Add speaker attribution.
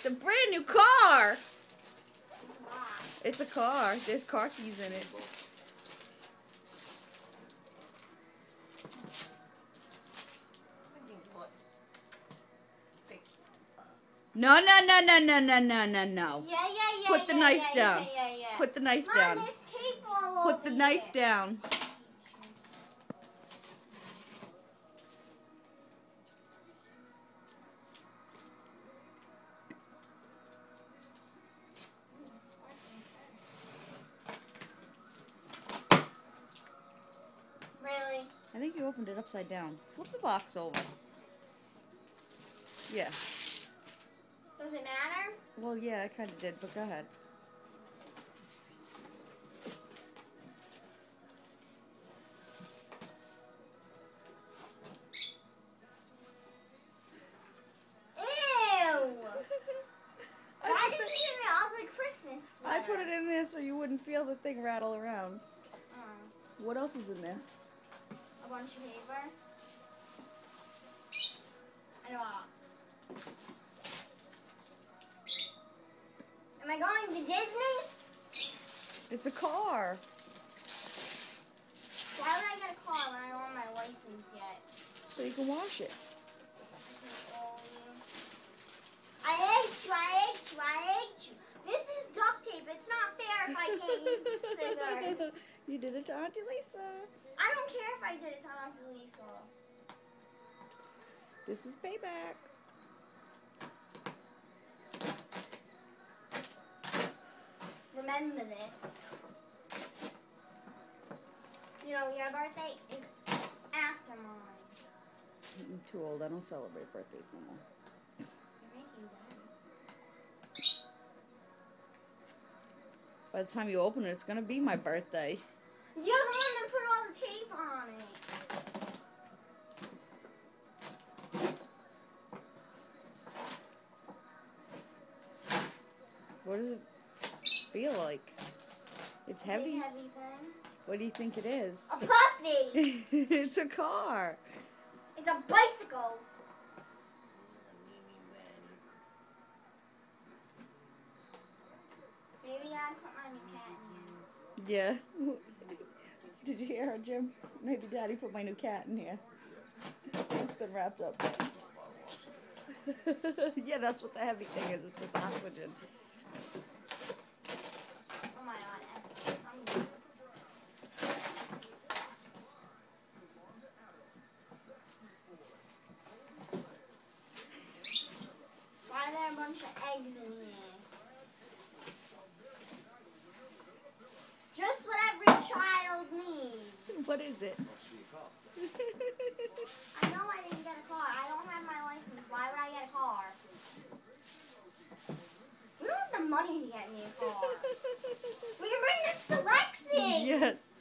Speaker 1: It's a brand new car. It's a car. There's car keys in it. No, no, no, no, no, no, no, no, no.
Speaker 2: Yeah.
Speaker 1: Put the knife down.
Speaker 2: Yeah.
Speaker 1: Put the knife
Speaker 2: Mom,
Speaker 1: down.
Speaker 2: there's tape all
Speaker 1: Put the
Speaker 2: over
Speaker 1: knife
Speaker 2: here.
Speaker 1: down.
Speaker 2: Really?
Speaker 1: I think you opened it upside down. Flip the box over. Yeah.
Speaker 2: Does it matter?
Speaker 1: Well, yeah, I kind of did, but go ahead.
Speaker 2: Ew! Why did you give me all the Christmas sweater?
Speaker 1: I put it in there so you wouldn't feel the thing rattle around. What else is in there?
Speaker 2: A bunch of paper. And a box. Am I going to Disney?
Speaker 1: It's a car.
Speaker 2: Why would I get a car when I don't have my license yet?
Speaker 1: So you can wash it.
Speaker 2: I hate you. This is duct tape. It's not fair if I can't use the scissors.
Speaker 1: You did it to Auntie Lisa.
Speaker 2: I don't care if I did it to Auntie Lisa.
Speaker 1: This is payback.
Speaker 2: Remember this. You know, your birthday is after mine.
Speaker 1: I'm too old. I don't celebrate birthdays no more.
Speaker 2: You're making daddy.
Speaker 1: By the time you open it, it's going to be my birthday.
Speaker 2: You're the one that put all the tape on it.
Speaker 1: What does it feel like? It's heavy.
Speaker 2: Heavy thing.
Speaker 1: What do you think it is?
Speaker 2: A puppy.
Speaker 1: It's a car.
Speaker 2: It's a bicycle. Maybe I put my new cat in here.
Speaker 1: Yeah. Did you hear her, Jim? Maybe Daddy put my new cat in here. It's been wrapped up. Yeah, that's what the heavy thing is. It's just oxygen.
Speaker 2: Oh my god. I'm good. Why are there a bunch of eggs in here? Just what every child needs.
Speaker 1: What is it?
Speaker 2: I know I didn't get a car. I don't have my license. Why would I get a car? We don't have the money to get me a car. We can bring this to Lexi.
Speaker 1: Yes.